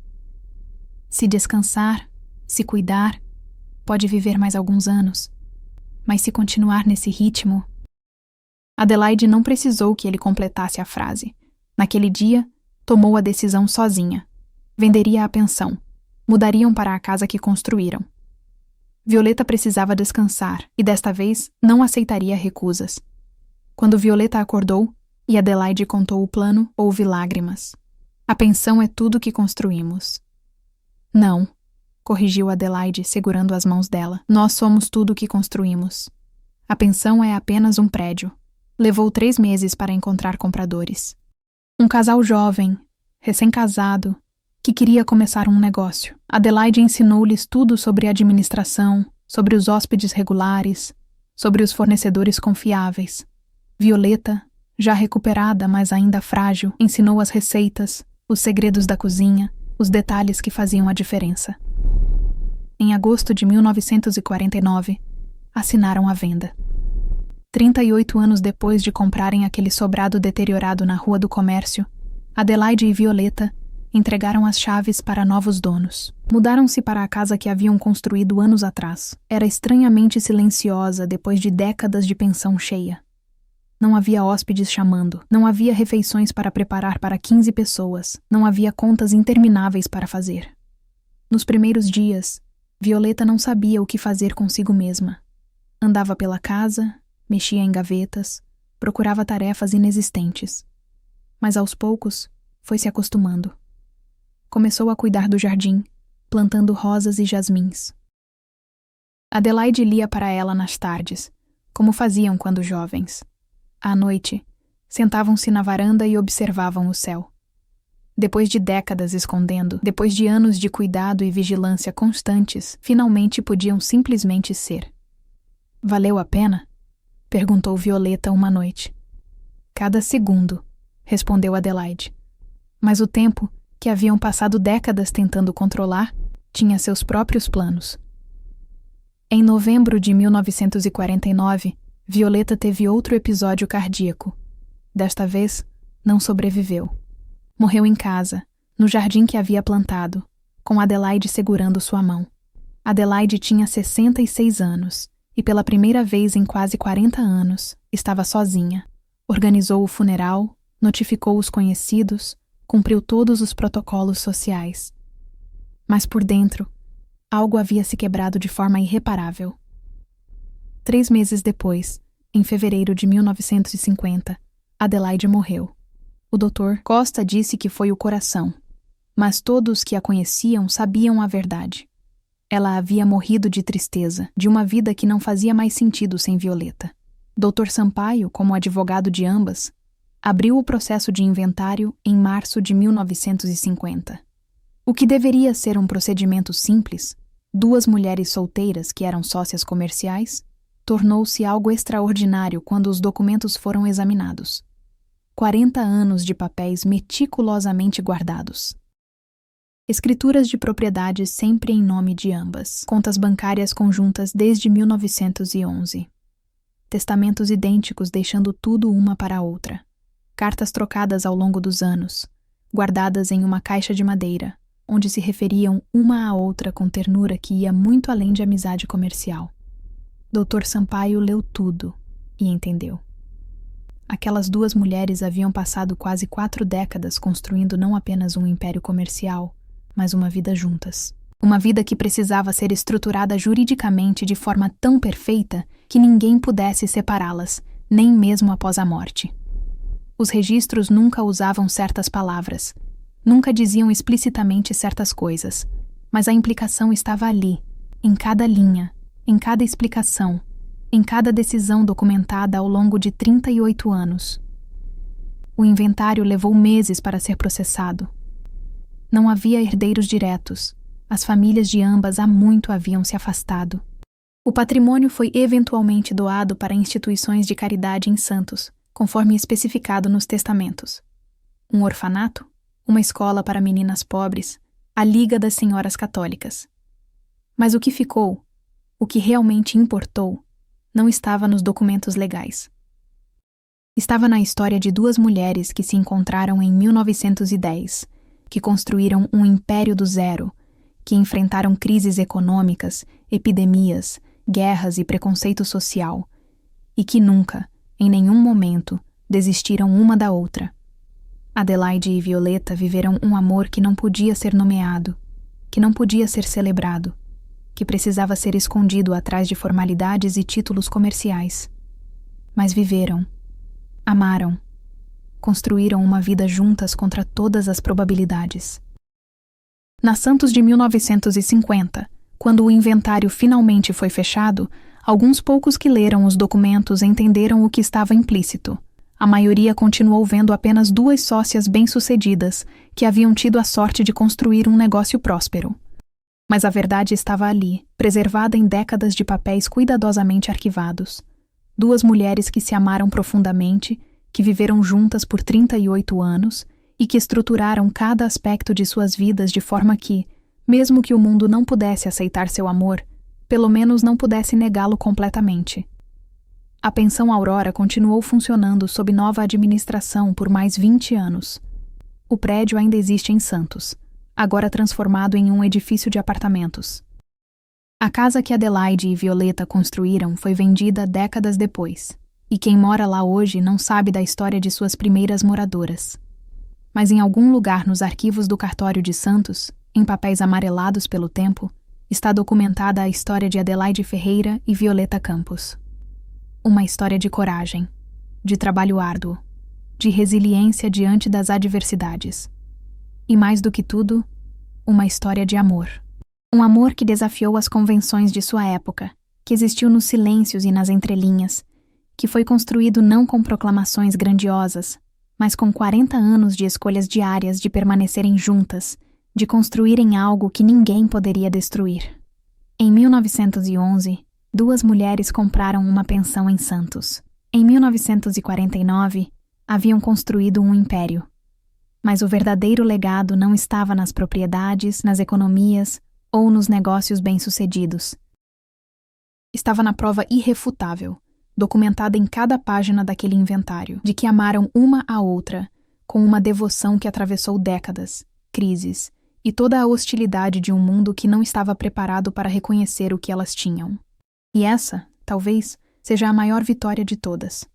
"Se descansar, se cuidar, pode viver mais alguns anos. Mas se continuar nesse ritmo..." Adelaide não precisou que ele completasse a frase. Naquele dia, tomou a decisão sozinha. Venderia a pensão. Mudariam para a casa que construíram. Violeta precisava descansar e, desta vez, não aceitaria recusas. Quando Violeta acordou e Adelaide contou o plano, houve lágrimas. "A pensão é tudo que construímos." "Não", corrigiu Adelaide, segurando as mãos dela. "Nós somos tudo que construímos. A pensão é apenas um prédio. Levou 3 meses para encontrar compradores. Um casal jovem, recém-casado, que queria começar um negócio. Adelaide ensinou-lhes tudo sobre administração, sobre os hóspedes regulares, sobre os fornecedores confiáveis. Violeta, já recuperada, mas ainda frágil, ensinou as receitas, os segredos da cozinha, os detalhes que faziam a diferença. Em agosto de 1949, assinaram a venda. 38 anos depois de comprarem aquele sobrado deteriorado na Rua do Comércio, Adelaide e Violeta entregaram as chaves para novos donos. Mudaram-se para a casa que haviam construído anos atrás. Era estranhamente silenciosa depois de décadas de pensão cheia. Não havia hóspedes chamando, não havia refeições para preparar para 15 pessoas, não havia contas intermináveis para fazer. Nos primeiros dias, Violeta não sabia o que fazer consigo mesma. Andava pela casa, mexia em gavetas, procurava tarefas inexistentes. Mas aos poucos, foi se acostumando. Começou a cuidar do jardim, plantando rosas e jasmins. Adelaide lia para ela nas tardes, como faziam quando jovens. À noite, sentavam-se na varanda e observavam o céu. Depois de décadas escondendo, depois de anos de cuidado e vigilância constantes, finalmente podiam simplesmente ser. "Valeu a pena?" perguntou Violeta uma noite. "Cada segundo", respondeu Adelaide. Mas o tempo, que haviam passado décadas tentando controlar, tinha seus próprios planos. Em novembro de 1949, Violeta teve outro episódio cardíaco. Desta vez, não sobreviveu. Morreu em casa, no jardim que havia plantado, com Adelaide segurando sua mão. Adelaide tinha 66 anos e, pela primeira vez em quase 40 anos, estava sozinha. Organizou o funeral, notificou os conhecidos, cumpriu todos os protocolos sociais. Mas por dentro, algo havia se quebrado de forma irreparável. 3 meses depois, em fevereiro de 1950, Adelaide morreu. O Dr. Costa disse que foi o coração, mas todos que a conheciam sabiam a verdade. Ela havia morrido de tristeza, de uma vida que não fazia mais sentido sem Violeta. Dr. Sampaio, como advogado de ambas, abriu o processo de inventário em março de 1950. O que deveria ser um procedimento simples duas mulheres solteiras que eram sócias comerciais, tornou-se algo extraordinário quando os documentos foram examinados. 40 anos de papéis meticulosamente guardados. Escrituras de propriedade sempre em nome de ambas. Contas bancárias conjuntas desde 1911. Testamentos idênticos deixando tudo uma para a outra. Cartas trocadas ao longo dos anos, guardadas em uma caixa de madeira, onde se referiam uma à outra com ternura que ia muito além de amizade comercial. Dr. Sampaio leu tudo e entendeu. Aquelas duas mulheres haviam passado quase 4 décadas construindo não apenas um império comercial, mas uma vida juntas. Uma vida que precisava ser estruturada juridicamente de forma tão perfeita que ninguém pudesse separá-las, nem mesmo após a morte. Os registros nunca usavam certas palavras, nunca diziam explicitamente certas coisas, mas a implicação estava ali, em cada linha, em cada explicação, em cada decisão documentada ao longo de 38 anos. O inventário levou meses para ser processado. Não havia herdeiros diretos. As famílias de ambas há muito haviam se afastado. O patrimônio foi eventualmente doado para instituições de caridade em Santos, conforme especificado nos testamentos. Um orfanato, uma escola para meninas pobres, a Liga das Senhoras Católicas. Mas o que ficou, o que realmente importou, não estava nos documentos legais. Estava na história de duas mulheres que se encontraram em 1910, que construíram um império do zero, que enfrentaram crises econômicas, epidemias, guerras e preconceito social, e que nunca, em nenhum momento, desistiram uma da outra. Adelaide e Violeta viveram um amor que não podia ser nomeado, que não podia ser celebrado, que precisava ser escondido atrás de formalidades e títulos comerciais. Mas viveram, amaram, construíram uma vida juntas contra todas as probabilidades. Na Santos de 1950, quando o inventário finalmente foi fechado, alguns poucos que leram os documentos entenderam o que estava implícito. A maioria continuou vendo apenas duas sócias bem-sucedidas que haviam tido a sorte de construir um negócio próspero. Mas a verdade estava ali, preservada em décadas de papéis cuidadosamente arquivados. Duas mulheres que se amaram profundamente, que viveram juntas por 38 anos e que estruturaram cada aspecto de suas vidas de forma que, mesmo que o mundo não pudesse aceitar seu amor, pelo menos não pudesse negá-lo completamente. A Pensão Aurora continuou funcionando sob nova administração por mais 20 anos. O prédio ainda existe em Santos, agora transformado em um edifício de apartamentos. A casa que Adelaide e Violeta construíram foi vendida décadas depois, e quem mora lá hoje não sabe da história de suas primeiras moradoras. Mas em algum lugar nos arquivos do cartório de Santos, em papéis amarelados pelo tempo, está documentada a história de Adelaide Ferreira e Violeta Campos. Uma história de coragem, de trabalho árduo, de resiliência diante das adversidades. E mais do que tudo, uma história de amor. Um amor que desafiou as convenções de sua época, que existiu nos silêncios e nas entrelinhas, que foi construído não com proclamações grandiosas, mas com 40 anos de escolhas diárias de permanecerem juntas, de construírem algo que ninguém poderia destruir. Em 1911, duas mulheres compraram uma pensão em Santos. Em 1949, haviam construído um império. Mas o verdadeiro legado não estava nas propriedades, nas economias ou nos negócios bem-sucedidos. Estava na prova irrefutável, documentada em cada página daquele inventário, de que amaram uma à outra, com uma devoção que atravessou décadas, crises e toda a hostilidade de um mundo que não estava preparado para reconhecer o que elas tinham. E essa, talvez, seja a maior vitória de todas.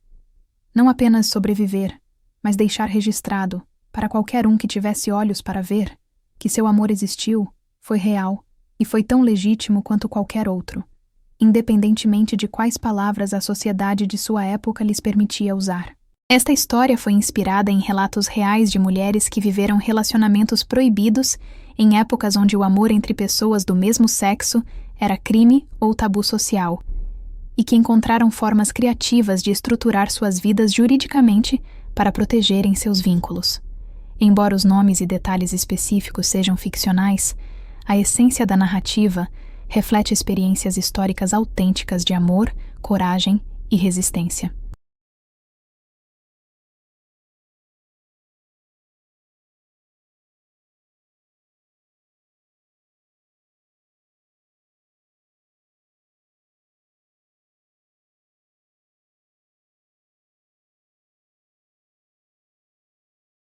Não apenas sobreviver, mas deixar registrado, para qualquer um que tivesse olhos para ver, que seu amor existiu, foi real e foi tão legítimo quanto qualquer outro, independentemente de quais palavras a sociedade de sua época lhes permitia usar. Esta história foi inspirada em relatos reais de mulheres que viveram relacionamentos proibidos em épocas onde o amor entre pessoas do mesmo sexo era crime ou tabu social, e que encontraram formas criativas de estruturar suas vidas juridicamente para protegerem seus vínculos. Embora os nomes e detalhes específicos sejam ficcionais, a essência da narrativa reflete experiências históricas autênticas de amor, coragem e resistência.